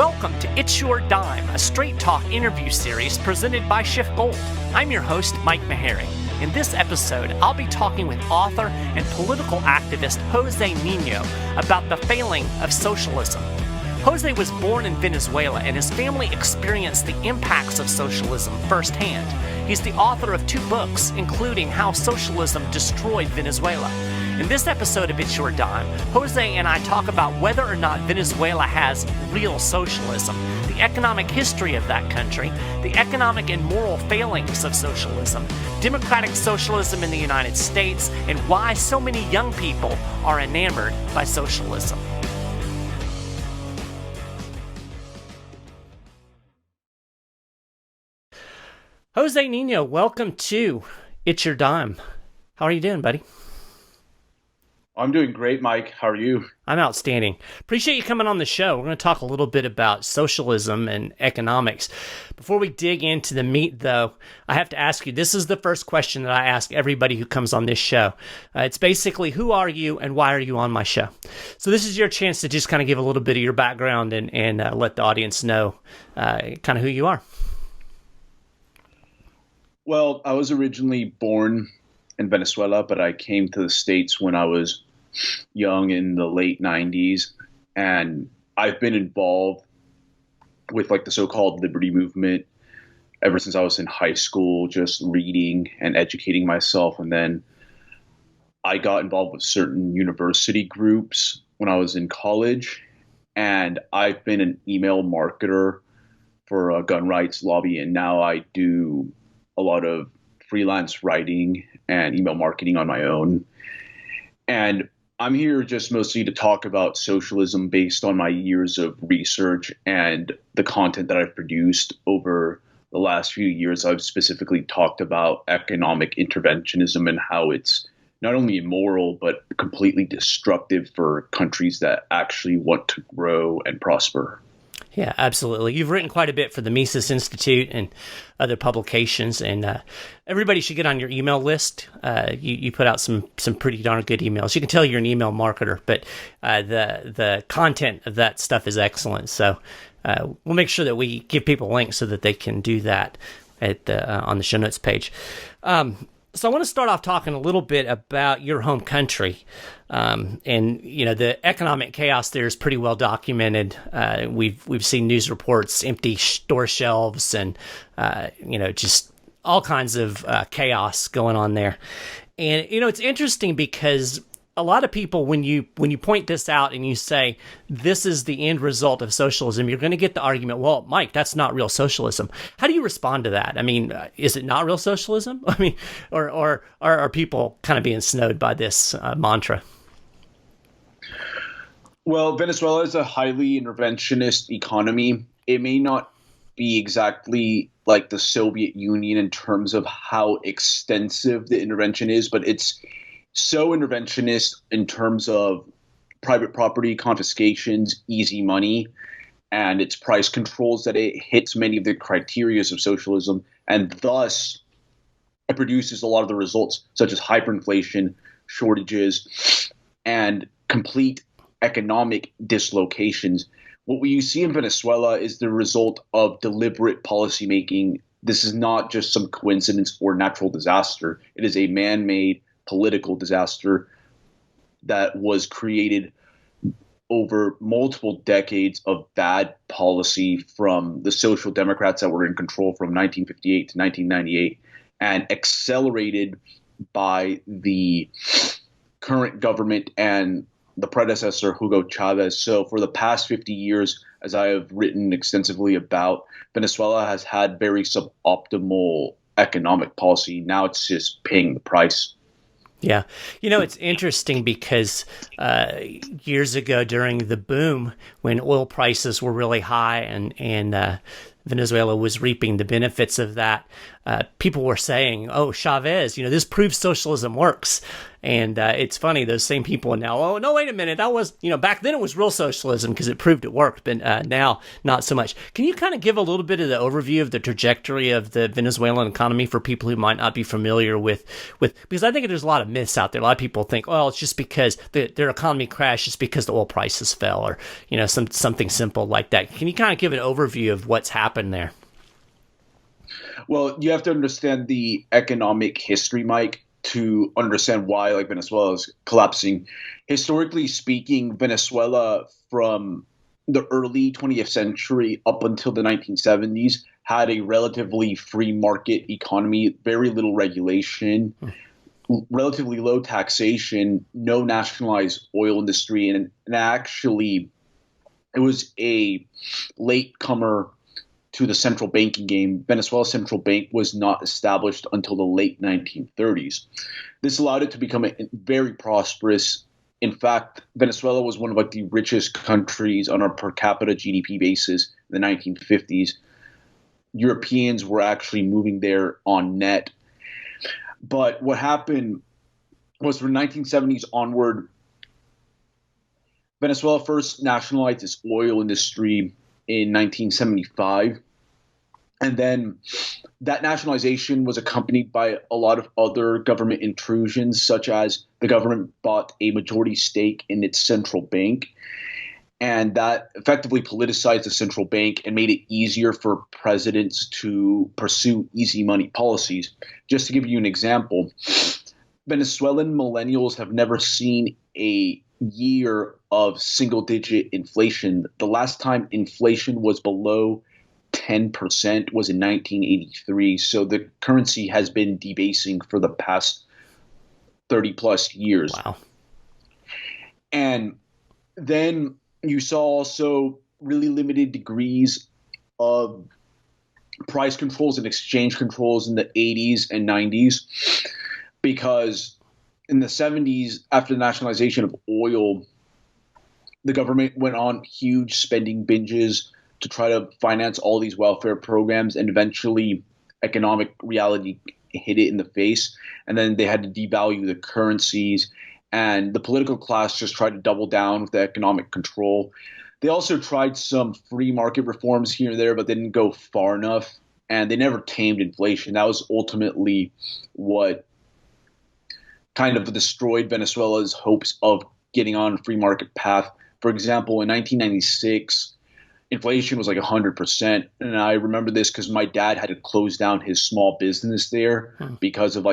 Welcome to It's Your Dime, a straight talk interview series presented by SchiffGold. I'm your host, Mike Maharrey. In this episode, I'll be talking with author and political activist José Niño about the failing of socialism. Jose was born in Venezuela, and his family experienced the impacts of socialism firsthand. He's the author of 2 books, including How Socialism Destroyed Venezuela. In this episode of It's Your Dime, Jose and I talk about whether or not Venezuela has real socialism, the economic history of that country, the economic and moral failings of socialism, democratic socialism in the United States, and why so many young people are enamored by socialism. José Niño, welcome to It's Your Dime. How are you doing, buddy? I'm doing great, Mike. How are you? I'm outstanding. Appreciate you coming on the show. We're going to talk a little bit about socialism and economics. Before we dig into the meat, though, I have to ask you, this is the first question that I ask everybody who comes on this show. It's basically, who are you and why are you on my show? So this is your chance to just kind of give a little bit of your background and let the audience know kind of who you are. Well, I was originally born in Venezuela, but I came to the States when I was young in the late 90s. And I've been involved with like the so-called liberty movement ever since I was in high school, just reading and educating myself. And then I got involved with certain university groups when I was in college. And I've been an email marketer for a gun rights lobby. And now I do a lot of freelance writing and email marketing on my own. And I'm here just mostly to talk about socialism based on my years of research and the content that I've produced over the last few years. I've specifically talked about economic interventionism and how it's not only immoral, but completely destructive for countries that actually want to grow and prosper. Yeah, absolutely. You've written quite a bit for the Mises Institute and other publications, and everybody should get on your email list. You put out some pretty darn good emails. You can tell you're an email marketer, but the content of that stuff is excellent. So we'll make sure that we give people links so that they can do that at on the show notes page. So I want to start off talking a little bit about your home country. And, you know, the economic chaos there is pretty well documented. We've seen news reports, empty store shelves and, you know, just all kinds of chaos going on there. And, you know, it's interesting because a lot of people, when you point this out and you say, this is the end result of socialism, you're going to get the argument, well, Mike, that's not real socialism. How do you respond to that? I mean, is it not real socialism? I mean, or are people kind of being snowed by this mantra? Well, Venezuela is a highly interventionist economy. It may not be exactly like the Soviet Union in terms of how extensive the intervention is, but it's so interventionist in terms of private property confiscations, easy money, and its price controls that it hits many of the criteria of socialism, and thus it produces a lot of the results such as hyperinflation, shortages, and complete economic dislocations. What we see in Venezuela is the result of deliberate policymaking. This is not just some coincidence or natural disaster. It is a man-made political disaster that was created over multiple decades of bad policy from the Social Democrats that were in control from 1958 to 1998 and accelerated by the current government and the predecessor, Hugo Chavez. So for the past 50 years, as I have written extensively about, Venezuela has had very suboptimal economic policy. Now it's just paying the price. Yeah. You know, it's interesting because years ago during the boom, when oil prices were really high and Venezuela was reaping the benefits of that, people were saying, "Oh, Chavez, this proves socialism works." And it's funny, those same people now, "Oh, no, wait a minute, that was, back then it was real socialism because it proved it worked, but now not so much." Can you kind of give a little bit of the overview of the trajectory of the Venezuelan economy for people who might not be familiar with, because I think there's a lot of myths out there. A lot of people think, "Oh, it's just because their economy crashed just because the oil prices fell," or, something simple like that. Can you kind of give an overview of what's happened there? Well, you have to understand the economic history, Mike, to understand why Venezuela is collapsing. Historically speaking, Venezuela from the early 20th century up until the 1970s had a relatively free market economy, very little regulation, relatively low taxation, no nationalized oil industry, and actually it was a latecomer to the central banking game. Venezuela's central bank was not established until the late 1930s. This allowed it to become very prosperous. In fact, Venezuela was one of the richest countries on a per capita GDP basis in the 1950s. Europeans were actually moving there on net. But what happened was from the 1970s onward, Venezuela first nationalized its oil industry in 1975. And then that nationalization was accompanied by a lot of other government intrusions, such as the government bought a majority stake in its central bank. And that effectively politicized the central bank and made it easier for presidents to pursue easy money policies. Just to give you an example, Venezuelan millennials have never seen a year of single-digit inflation. The last time inflation was below 10% was in 1983. So the currency has been debasing for the past 30 plus years. Wow. And then you saw also really limited degrees of price controls and exchange controls in the 80s and 90s, because in the 70s, after the nationalization of oil, the government went on huge spending binges to try to finance all these welfare programs, and eventually economic reality hit it in the face. And then they had to devalue the currencies, and the political class just tried to double down with the economic control. They also tried some free market reforms here and there, but they didn't go far enough, and they never tamed inflation. That was ultimately what kind of destroyed Venezuela's hopes of getting on a free market path. For example, in 1996, inflation was 100%. And I remember this because my dad had to close down his small business there because of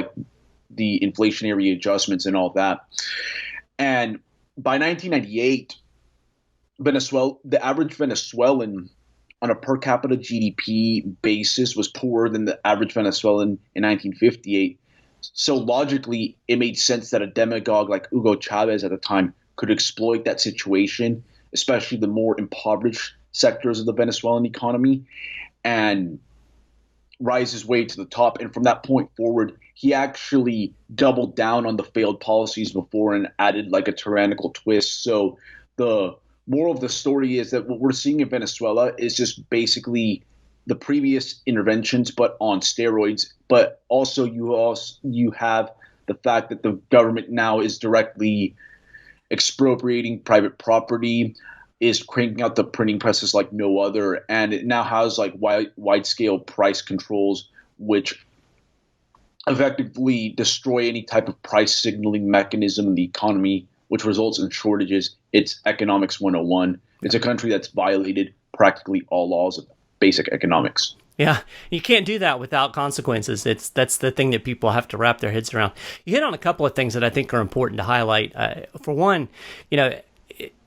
the inflationary adjustments and all that. And by 1998, the average Venezuelan on a per capita GDP basis was poorer than the average Venezuelan in 1958. So logically, it made sense that a demagogue like Hugo Chavez at the time could exploit that situation, especially the more impoverished sectors of the Venezuelan economy, and rise his way to the top. And from that point forward, he actually doubled down on the failed policies before and added a tyrannical twist. So the moral of the story is that what we're seeing in Venezuela is just basically the previous interventions, but on steroids. But also you have the fact that the government now is directly expropriating private property, is cranking out the printing presses like no other, and it now has wide-scale price controls, which effectively destroy any type of price signaling mechanism in the economy, which results in shortages. It's economics 101. It's a country that's violated practically all laws of basic economics. Yeah, you can't do that without consequences. That's the thing that people have to wrap their heads around. You hit on a couple of things that I think are important to highlight. For one,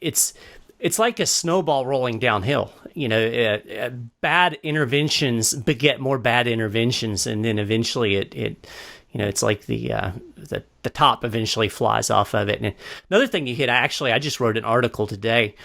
it's like a snowball rolling downhill. Bad interventions beget more bad interventions, and then eventually it's like the top eventually flies off of it. And another thing you hit, I just wrote an article today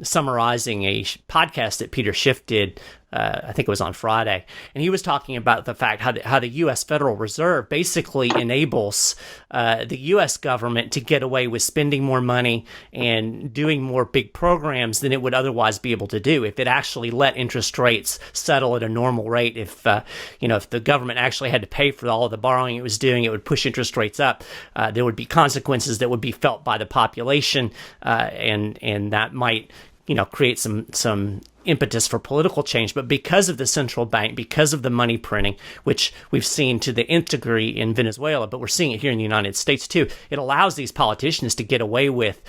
summarizing a podcast that Peter Schiff did I think it was on Friday, and he was talking about the fact how the U.S. Federal Reserve basically enables the U.S. government to get away with spending more money and doing more big programs than it would otherwise be able to do if it actually let interest rates settle at a normal rate. If the government actually had to pay for all of the borrowing it was doing, it would push interest rates up. There would be consequences that would be felt by the population, and that might create some impetus for political change. But because of the central bank, because of the money printing, which we've seen to the nth degree in Venezuela, but we're seeing it here in the United States too, it allows these politicians to get away with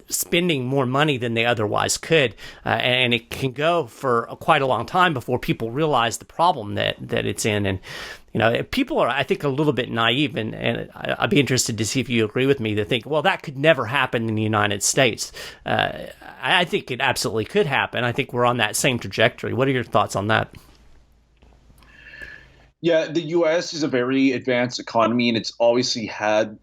spending more money than they otherwise could. And it can go for quite a long time before people realize the problem that it's in. And people are, I think, a little bit naive, and I'd be interested to see if you agree with me, to think, well, that could never happen in the United States. I think it absolutely could happen. I think we're on that same trajectory. What are your thoughts on that? Yeah, the U.S. is a very advanced economy, and it's obviously had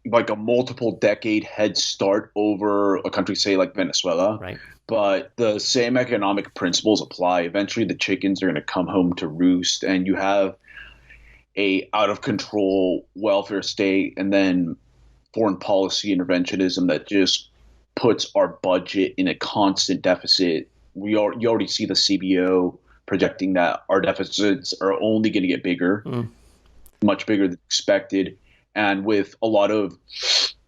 like a multiple decade head start over a country, say, like Venezuela. Right. But the same economic principles apply. Eventually, the chickens are going to come home to roost, and you have a out of control welfare state, and then foreign policy interventionism that just puts our budget in a constant deficit. You already see the CBO projecting that our deficits are only going to get bigger, much bigger than expected. And with a lot of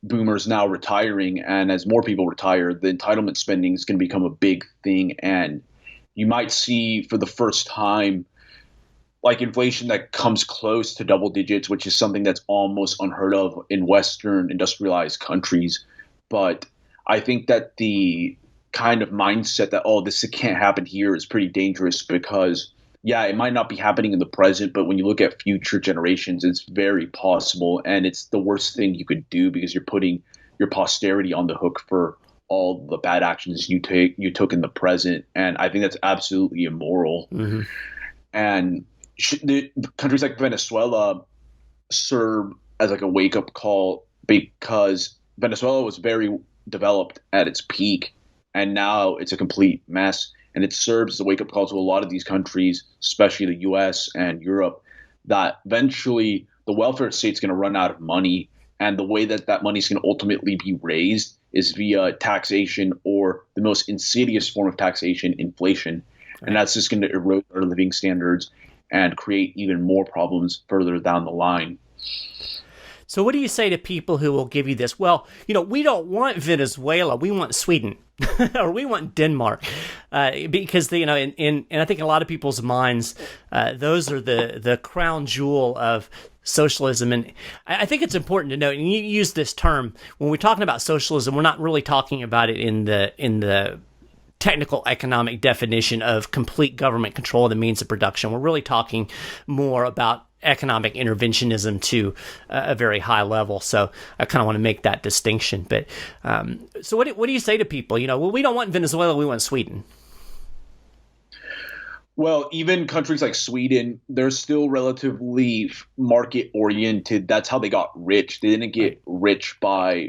boomers now retiring, and as more people retire, the entitlement spending is going to become a big thing. And you might see for the first time like inflation that comes close to double digits, which is something that's almost unheard of in Western industrialized countries. But I think that the kind of mindset that, oh, this can't happen here is pretty dangerous, because, yeah, it might not be happening in the present, but when you look at future generations, it's very possible. And it's the worst thing you could do, because you're putting your posterity on the hook for all the bad actions you took in the present. And I think that's absolutely immoral. Mm-hmm. And the countries like Venezuela serve as like a wake-up call, because Venezuela was very developed at its peak, and now it's a complete mess. And it serves as a wake-up call to a lot of these countries, especially the U.S. and Europe, that eventually the welfare state's going to run out of money, and the way that money is going to ultimately be raised is via taxation, or the most insidious form of taxation, inflation. Right. And that's just going to erode our living standards and create even more problems further down the line. So what do you say to people who will give you this? Well, we don't want Venezuela, we want Sweden, or we want Denmark, because and I think in a lot of people's minds, those are the crown jewel of socialism. And I think it's important to note, and you use this term when we're talking about socialism, we're not really talking about it in the technical economic definition of complete government control of the means of production. We're really talking more about economic interventionism to a very high level. So I kind of want to make that distinction. But so what do you say to people? Well, we don't want Venezuela, we want Sweden. Well, even countries like Sweden, they're still relatively market oriented. That's how they got rich. They didn't get rich by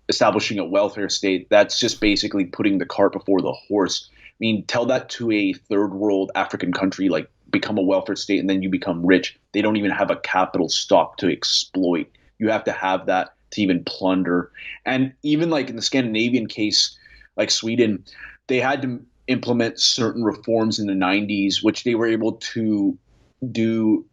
establishing a welfare state. That's just basically putting the cart before the horse. I mean, tell that to a third world African country, like become a welfare state and then you become rich. They don't even have a capital stock to exploit. You have to have that to even plunder. And even like in the Scandinavian case, like Sweden, they had to implement certain reforms in the 90s, which they were able to do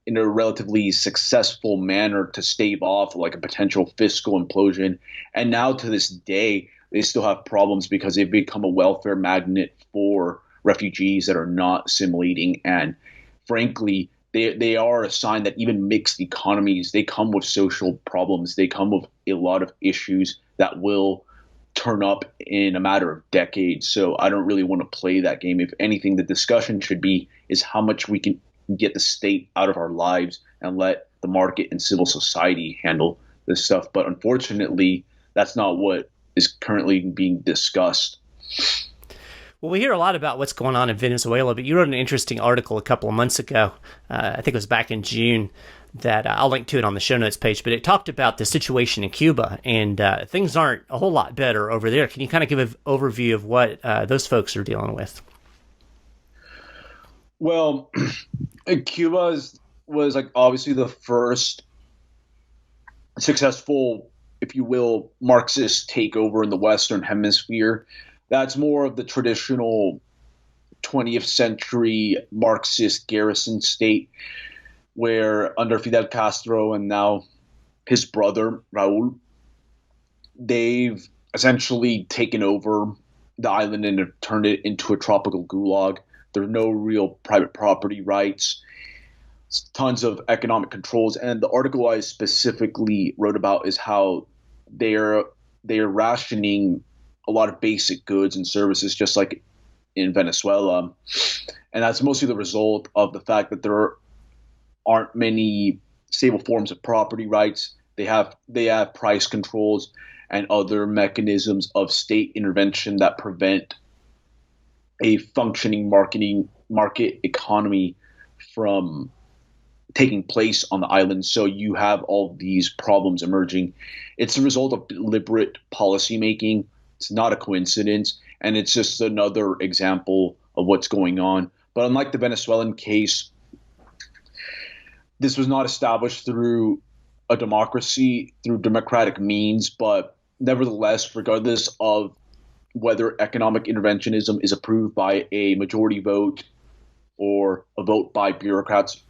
in a relatively successful manner to stave off like a potential fiscal implosion. And now to this day, they still have problems because they've become a welfare magnet for refugees that are not assimilating. And frankly, they are a sign that even mixed economies, they come with social problems. They come with a lot of issues that will turn up in a matter of decades. So I don't really want to play that game. If anything, the discussion should be is how much we can get the state out of our lives and let the market and civil society handle this stuff. But unfortunately, that's not what is currently being discussed. Well, we hear a lot about what's going on in Venezuela, but you wrote an interesting article a couple of months ago, I think it was back in June, that I'll link to it on the show notes page, but it talked about the situation in Cuba, and things aren't a whole lot better over there. Can you kind of give an overview of what those folks are dealing with? Well, was like obviously the first successful, if you will, Marxist takeover in the Western Hemisphere. That's more of the traditional 20th century Marxist garrison state, where under Fidel Castro and now his brother Raul, they've essentially taken over the island and turned it into a tropical gulag. There are no real private property rights, tons of economic controls, and the article I specifically wrote about is how they're they're rationing a lot of basic goods and services, just like in Venezuela, and that's mostly the result of the fact that there aren't many stable forms of property rights. They have price controls and other mechanisms of state intervention that prevent a functioning market economy from taking place on the island. So you have all these problems emerging. It's a result of deliberate policymaking. It's not a coincidence, and it's just another example of what's going on. But unlike the Venezuelan case, this was not established through a democracy, through democratic means, but nevertheless, regardless of whether economic interventionism is approved by a majority vote or a vote by bureaucrats,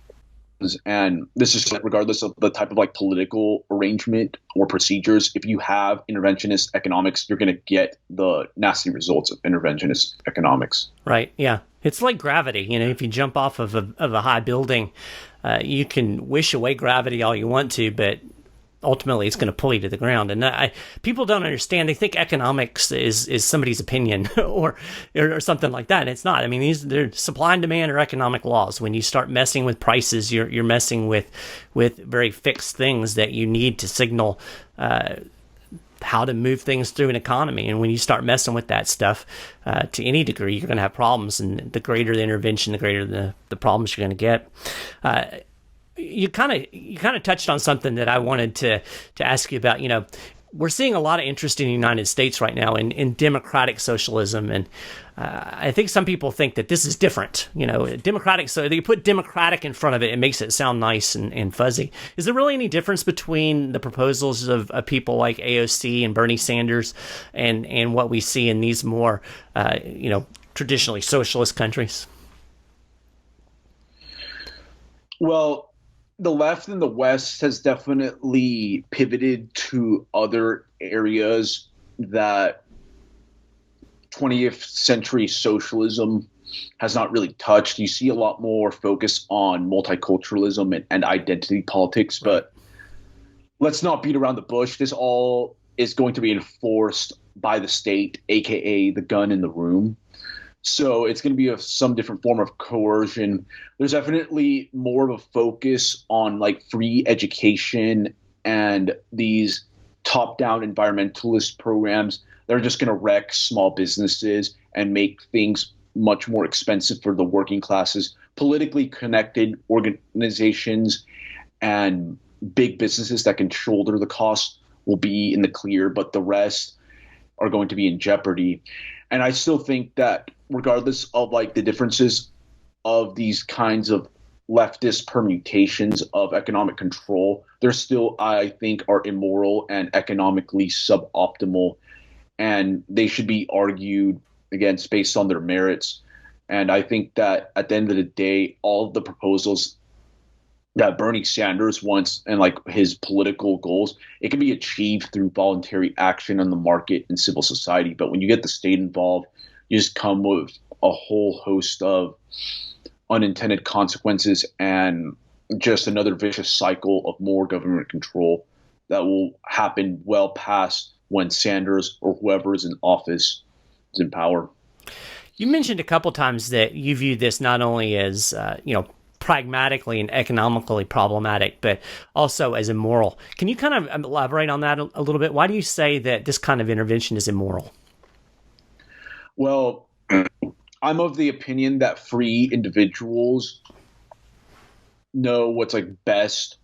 and this is regardless of the type of like political arrangement or procedures, if you have interventionist economics, you're going to get the nasty results of interventionist economics. Right. Yeah. It's like gravity. If you jump off of a high building, you can wish away gravity all you want to, but ultimately it's going to pull you to the ground. And people don't understand. They think economics is somebody's opinion or something like that. And it's not. I mean, they're supply and demand or economic laws. When you start messing with prices, you're messing with very fixed things that you need to signal how to move things through an economy. And when you start messing with that stuff to any degree, you're going to have problems. And the greater the intervention, the greater the problems you're going to get. You kind of touched on something that I wanted to ask you about. We're seeing a lot of interest in the United States right now in democratic socialism, and I think some people think that this is different. Democratic. So they put democratic in front of it, it makes it sound nice and fuzzy. Is there really any difference between the proposals of people like AOC and Bernie Sanders and what we see in these more traditionally socialist countries? Well, the left in the West has definitely pivoted to other areas that 20th century socialism has not really touched. You see a lot more focus on multiculturalism and identity politics, but let's not beat around the bush. This all is going to be enforced by the state, aka the gun in the room. So it's going to be some different form of coercion. There's definitely more of a focus on like free education and these top-down environmentalist programs that are just going to wreck small businesses and make things much more expensive for the working classes. Politically connected organizations and big businesses that can shoulder the cost will be in the clear, but the rest are going to be in jeopardy. And I still think that regardless of like the differences of these kinds of leftist permutations of economic control, they're still, I think, are immoral and economically suboptimal, and they should be argued against based on their merits. And I think that at the end of the day, all of the proposals that Bernie Sanders wants and like his political goals, it can be achieved through voluntary action on the market and civil society. But when you get the state involved, you just come with a whole host of unintended consequences and just another vicious cycle of more government control that will happen well past when Sanders or whoever is in office is in power. You mentioned a couple times that you view this not only as, pragmatically and economically problematic, but also as immoral. Can you kind of elaborate on that a little bit? Why do you say that this kind of intervention is immoral? Well, I'm of the opinion that free individuals know what's like best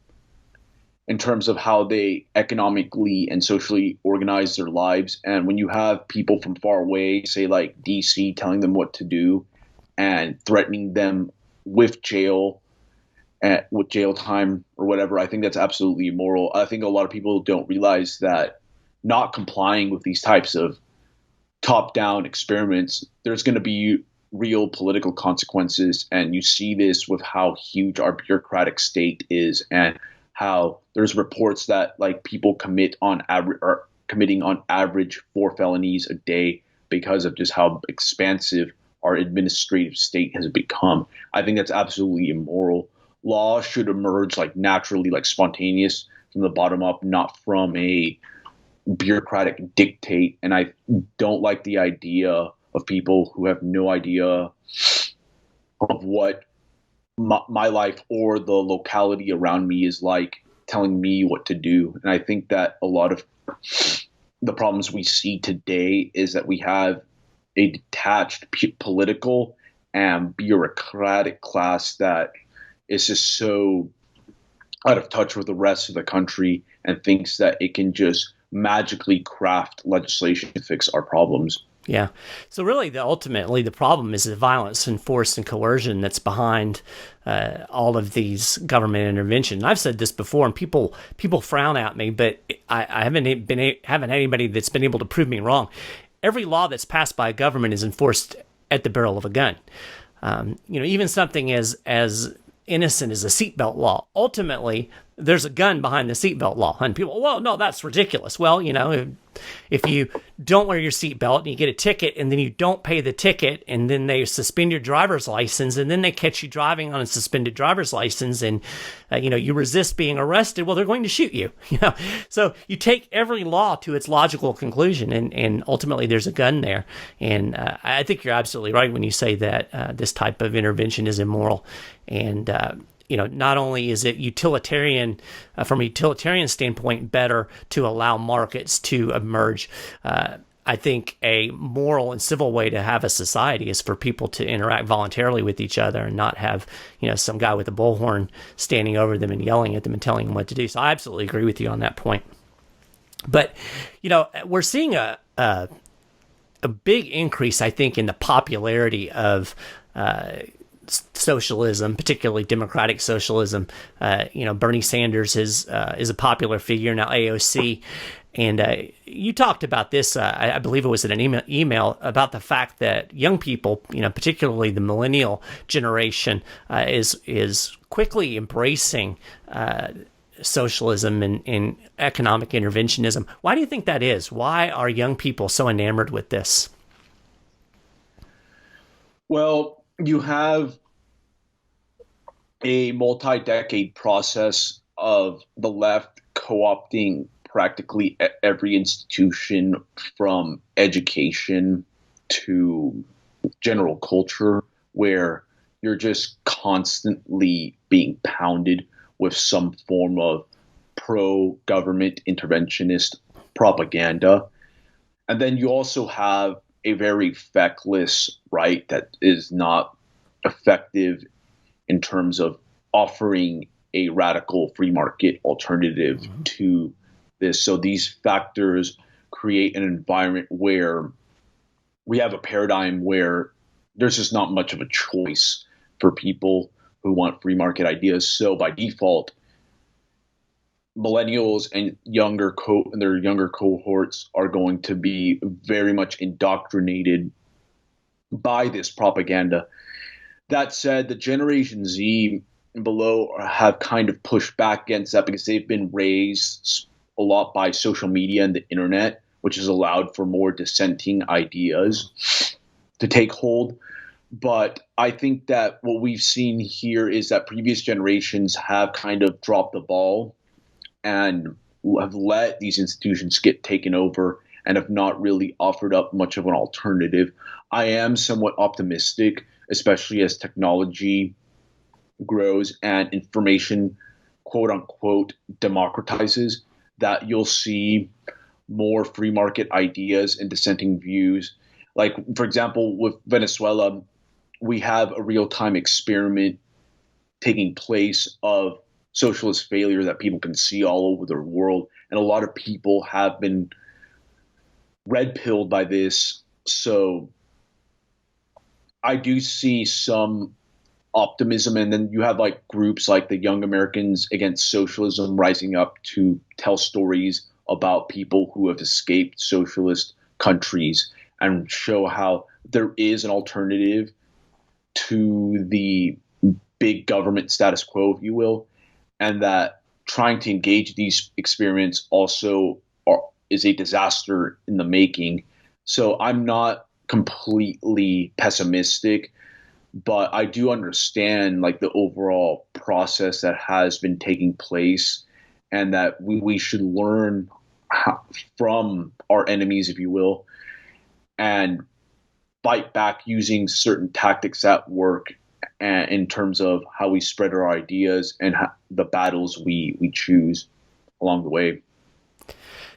in terms of how they economically and socially organize their lives. And when you have people from far away, say like DC, telling them what to do and threatening them with with jail time or whatever, I think that's absolutely immoral. I think a lot of people don't realize that not complying with these types of top-down experiments, there's going to be real political consequences. And you see this with how huge our bureaucratic state is, and how there's reports that like people are committing on average 4 felonies a day because of just how expansive our administrative state has become. I think that's absolutely immoral. Law should emerge like naturally, like spontaneous from the bottom up, not from a bureaucratic dictate. And I don't like the idea of people who have no idea of what my life or the locality around me is like telling me what to do. And I think that a lot of the problems we see today is that we have a detached political and bureaucratic class that is just so out of touch with the rest of the country and thinks that it can just magically craft legislation to fix our problems. Yeah. So really, ultimately, the problem is the violence and force and coercion that's behind all of these government intervention. And I've said this before, and people frown at me, but I haven't had anybody that's been able to prove me wrong. Every law that's passed by a government is enforced at the barrel of a gun. Even something as innocent as a seatbelt law. Ultimately, there's a gun behind the seatbelt law. And people, well, no, that's ridiculous. Well, if you don't wear your seatbelt and you get a ticket and then you don't pay the ticket and then they suspend your driver's license and then they catch you driving on a suspended driver's license and, you resist being arrested, well, they're going to shoot you. So you take every law to its logical conclusion and ultimately there's a gun there. And I think you're absolutely right when you say that this type of intervention is immoral. And, not only is it utilitarian, from a utilitarian standpoint, better to allow markets to emerge, I think a moral and civil way to have a society is for people to interact voluntarily with each other and not have, some guy with a bullhorn standing over them and yelling at them and telling them what to do. So I absolutely agree with you on that point. But, we're seeing a big increase, I think, in the popularity of socialism, particularly democratic socialism. Bernie Sanders is a popular figure now. AOC, and you talked about this. I believe it was in an email about the fact that young people, particularly the millennial generation, is quickly embracing socialism and economic interventionism. Why do you think that is? Why are young people so enamored with this? Well, you have a multi-decade process of the left co-opting practically every institution, from education to general culture, where you're just constantly being pounded with some form of pro-government interventionist propaganda. And then you also have a very feckless right that is not effective in terms of offering a radical free market alternative to this. So these factors create an environment where we have a paradigm where there's just not much of a choice for people who want free market ideas. So by default, millennials and their younger cohorts are going to be very much indoctrinated by this propaganda. That said, the Generation Z and below have kind of pushed back against that because they've been raised a lot by social media and the internet, which has allowed for more dissenting ideas to take hold. But I think that what we've seen here is that previous generations have kind of dropped the ball and have let these institutions get taken over and have not really offered up much of an alternative. I am somewhat optimistic, especially as technology grows and information, quote unquote, democratizes, that you'll see more free market ideas and dissenting views. Like, for example, with Venezuela, we have a real-time experiment taking place of socialist failure that people can see all over the world. And a lot of people have been red-pilled by this. So I do see some optimism, and then you have like groups like the Young Americans Against Socialism rising up to tell stories about people who have escaped socialist countries and show how there is an alternative to the big government status quo, if you will, and that trying to engage these experiments also is a disaster in the making. So I'm not completely pessimistic, but I do understand like the overall process that has been taking place, and that we should learn from our enemies, if you will, and fight back using certain tactics that work in terms of how we spread our ideas and the battles we choose along the way.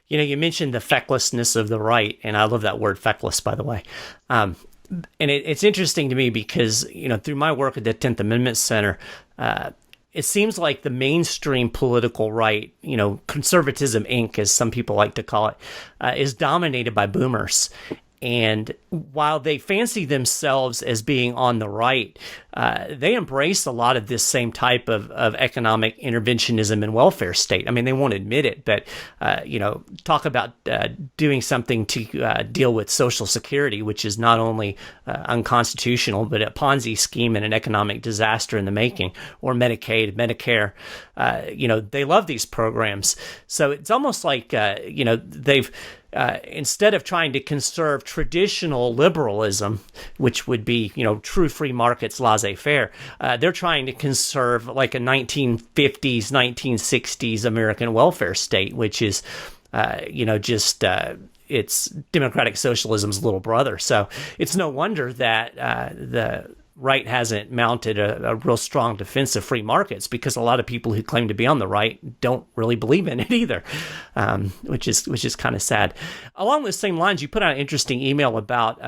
You know, you mentioned the fecklessness of the right, and I love that word, feckless, by the way. And it's interesting to me because, you know, through my work at the 10th Amendment Center, it seems like the mainstream political right, you know, conservatism Inc., as some people like to call it, is dominated by boomers. And while they fancy themselves as being on the right, they embrace a lot of this same type of economic interventionism and welfare state. I mean, they won't admit it, but, you know, talk about doing something to deal with Social Security, which is not only unconstitutional, but a Ponzi scheme and an economic disaster in the making, or Medicaid, Medicare. You know, they love these programs. So it's almost like, you know, they've... instead of trying to conserve traditional liberalism, which would be, you know, true free markets, laissez-faire, they're trying to conserve like a 1950s, 1960s American welfare state, which is, you know, just it's democratic socialism's little brother. So it's no wonder that the right hasn't mounted a real strong defense of free markets, because a lot of people who claim to be on the right don't really believe in it either, which is kind of sad. Along those same lines, you put out an interesting email about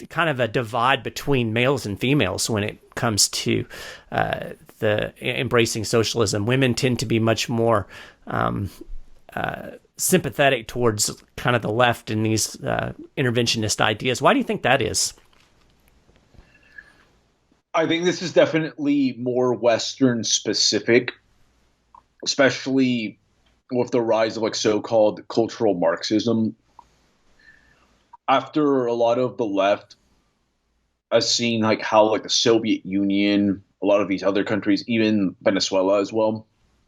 kind of a divide between males and females when it comes to the embracing socialism. Women tend to be much more sympathetic towards kind of the left in these interventionist ideas. Why do you think that is? I think this is definitely more Western specific, especially with the rise of like so-called cultural Marxism. After a lot of the left has seen like how like the Soviet Union, a lot of these other countries, even Venezuela as well,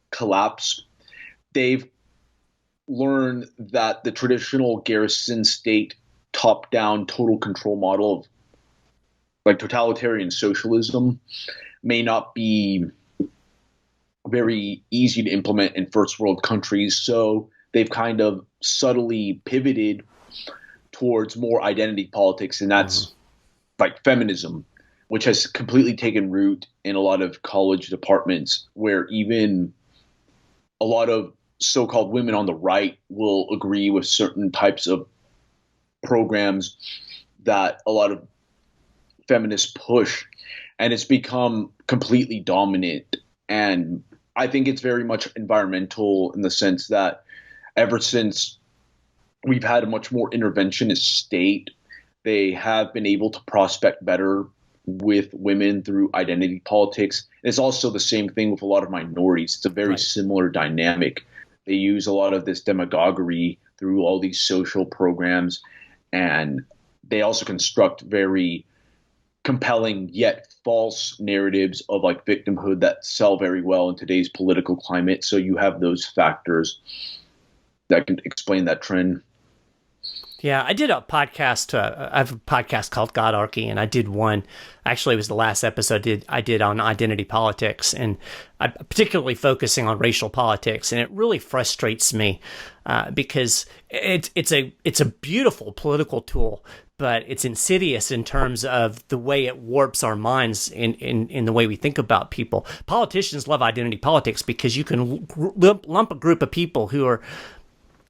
collapse, they've learned that the traditional garrison state, top-down total control model of like totalitarian socialism may not be very easy to implement in first world countries. So they've kind of subtly pivoted towards more identity politics, and that's like feminism, which has completely taken root in a lot of college departments, where even a lot of so-called women on the right will agree with certain types of programs that a lot of feminists push, and it's become completely dominant. And I think it's very much environmental in the sense that ever since we've had a much more interventionist state, they have been able to prospect better with women through identity politics. And it's also the same thing with a lot of minorities. It's a very similar dynamic. They use a lot of this demagoguery through all these social programs, and they also construct very compelling yet false narratives of like victimhood that sell very well in today's political climate. So you have those factors that can explain that trend. Yeah, I did a podcast. I have a podcast called Godarchy, and I did one. Actually, it was the last episode I did on identity politics, and I'm particularly focusing on racial politics. And it really frustrates me because it's a beautiful political tool, but it's insidious in terms of the way it warps our minds in the way we think about people. Politicians love identity politics because you can lump a group of people who are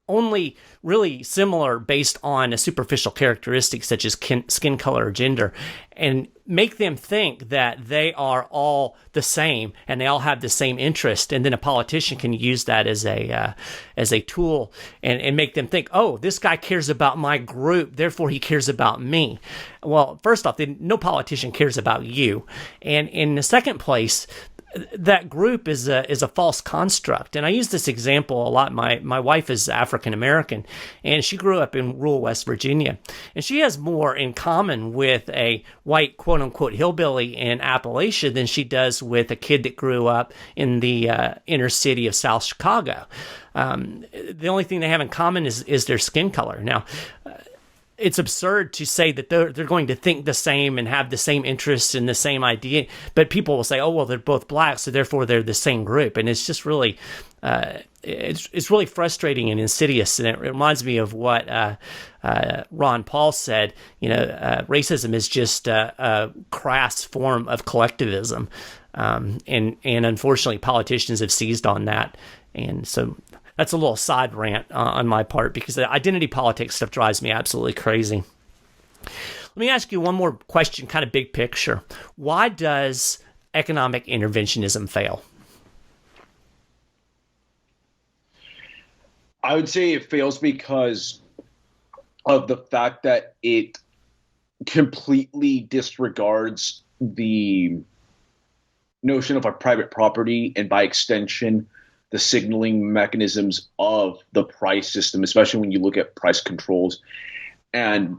only really similar based on a superficial characteristic such as skin color or gender, and make them think that they are all the same and they all have the same interest, and then a politician can use that as a tool and make them think, oh, this guy cares about my group, therefore he cares about me. Well, first off, no politician cares about you, and in the second place, that group is a false construct. And I use this example a lot. My wife is African American, and she grew up in rural West Virginia, and she has more in common with a white quote unquote hillbilly in Appalachia than she does with a kid that grew up in the inner city of South Chicago. The only thing they have in common is their skin color. Now, it's absurd to say that they're going to think the same and have the same interests and the same idea, but people will say, oh, well, they're both black, so therefore they're the same group. And it's just really, it's really frustrating and insidious. And it reminds me of what Ron Paul said, racism is just a crass form of collectivism. And unfortunately, politicians have seized on that. And so that's a little side rant on my part, because the identity politics stuff drives me absolutely crazy. Let me ask you one more question, kind of big picture. Why does economic interventionism fail? I would say it fails because of the fact that it completely disregards the notion of a private property, and by extension, the signaling mechanisms of the price system, especially when you look at price controls. And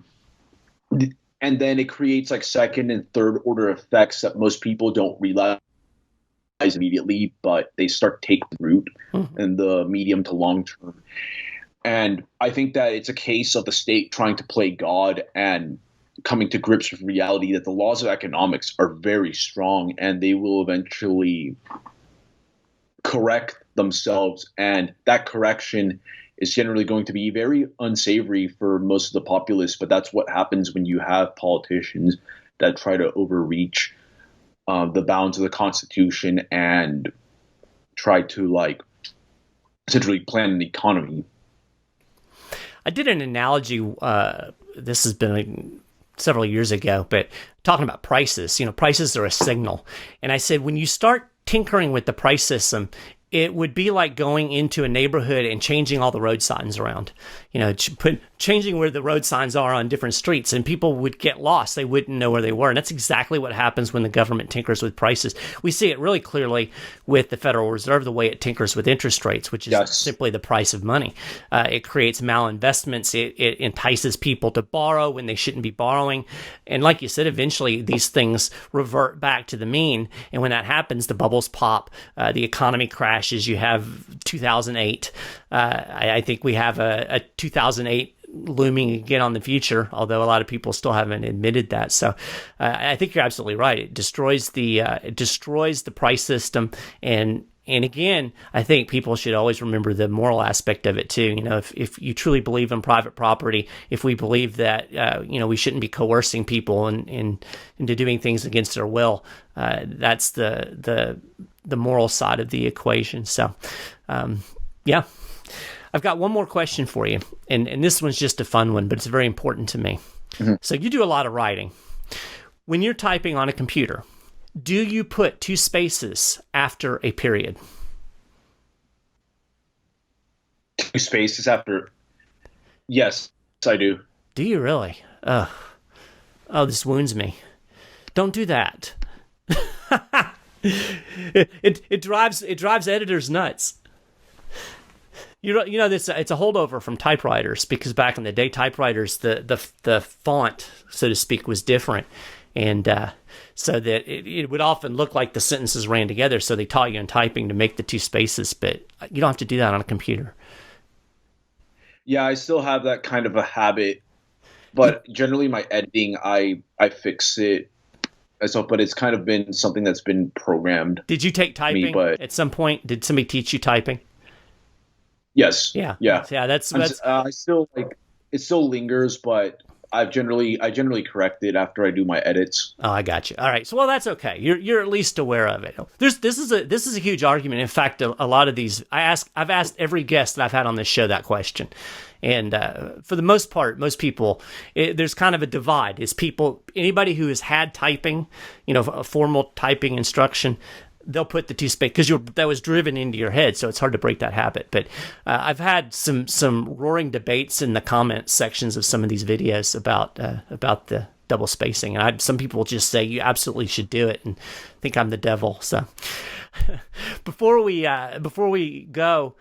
then it creates like second and third order effects that most people don't realize immediately, but they start to take root in the medium to long term. And I think that it's a case of the state trying to play God and coming to grips with reality that the laws of economics are very strong, and they will eventually correct themselves, and that correction is generally going to be very unsavory for most of the populace. But that's what happens when you have politicians that try to overreach the bounds of the Constitution and try to essentially plan an economy. I did an analogy. This has been several years ago, but talking about prices. Prices are a signal, and I said when you start tinkering with the price system, it would be like going into a neighborhood and changing all the road signs around, changing where the road signs are on different streets, and people would get lost. They wouldn't know where they were. And that's exactly what happens when the government tinkers with prices. We see it really clearly with the Federal Reserve, the way it tinkers with interest rates, which is simply the price of money. It creates malinvestments. It entices people to borrow when they shouldn't be borrowing. And like you said, eventually these things revert back to the mean. And when that happens, the bubbles pop, the economy crashes. You have 2008. I think we have a 2008 looming again on the future, although a lot of people still haven't admitted that. So I think you're absolutely right. It destroys the price system, and again, I think people should always remember the moral aspect of it too. If you truly believe in private property, if we believe that we shouldn't be coercing people into doing things against their will, that's the moral side of the equation. So, yeah. I've got one more question for you, and this one's just a fun one, but it's very important to me. Mm-hmm. So you do a lot of writing. When you're typing on a computer, do you put 2 spaces after a period? 2 spaces after? Yes, I do. Do you really? Oh, this wounds me. Don't do that. It drives editors nuts. This it's a holdover from typewriters, because back in the day, typewriters, the font, so to speak, was different, and so that it would often look like the sentences ran together. So they taught you in typing to make the 2 spaces, but you don't have to do that on a computer. Yeah, I still have that kind of a habit, but generally my editing, I fix it. So, but it's kind of been something that's been programmed. Did you take typing at some point? Did somebody teach you typing? Yes. Yeah. Yeah. That's I still it still lingers, but I generally correct it after I do my edits. Oh, I got you. All right. So, well, that's okay. You're at least aware of it. This is a huge argument. In fact, a lot of these, I've asked every guest that I've had on this show that question, and for the most part, most people, there's kind of a divide. Is anybody who has had typing, a formal typing instruction, they'll put the two space because that was driven into your head, so it's hard to break that habit. But I've had some roaring debates in the comment sections of some of these videos about the double spacing, and some people just say you absolutely should do it, and think I'm the devil. So before we go,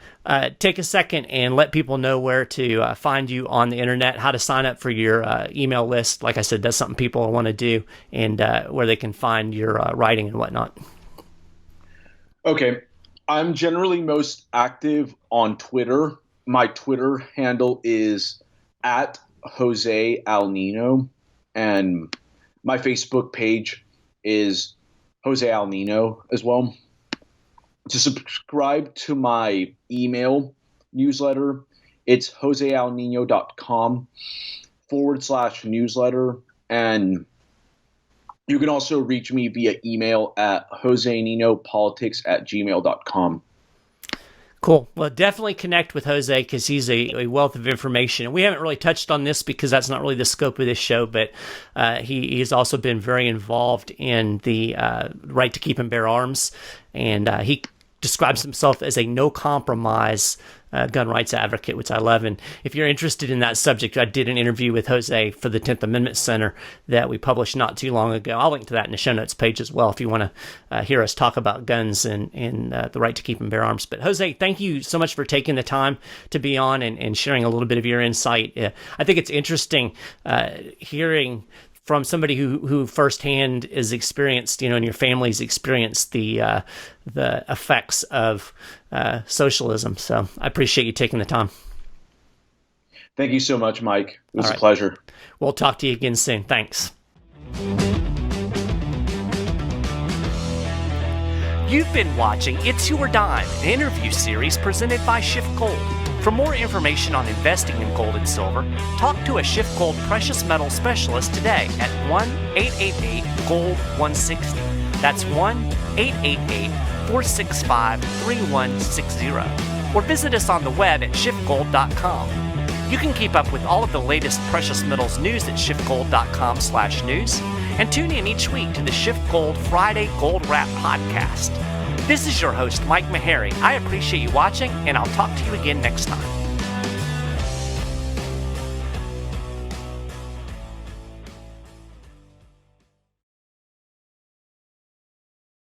take a second and let people know where to find you on the internet, how to sign up for your email list. Like I said, that's something people want to do, and where they can find your writing and whatnot. Okay. I'm generally most active on Twitter. My Twitter handle is at Jose Nino, and my Facebook page is Jose Nino as well. To subscribe to my email newsletter, it's josealnino.com/newsletter, and you can also reach me via email at joseninopolitics@gmail.com. Cool. Well, definitely connect with Jose because he's a wealth of information. And we haven't really touched on this because that's not really the scope of this show, but he has also been very involved in the right to keep and bear arms. And he describes himself as a no-compromise gun rights advocate, which I love. And if you're interested in that subject, I did an interview with Jose for the 10th Amendment Center that we published not too long ago. I'll link to that in the show notes page as well if you want to hear us talk about guns and the right to keep and bear arms. But Jose, thank you so much for taking the time to be on and sharing a little bit of your insight. I think it's interesting hearing from somebody who firsthand is experienced, and your family's experienced the effects of socialism. So I appreciate you taking the time. Thank you so much, Mike. It was a pleasure. We'll talk to you again soon. Thanks. You've been watching It's Your Dime, an interview series presented by SchiffGold. For more information on investing in gold and silver, talk to a SchiffGold precious metal specialist today at 1-888-GOLD-160. That's 1-888-465-3160. Or visit us on the web at SchiffGold.com. You can keep up with all of the latest precious metals news at SchiffGold.com/news, and tune in each week to the SchiffGold Friday Gold Wrap podcast. This is your host, Mike Maharrey. I appreciate you watching, and I'll talk to you again next time.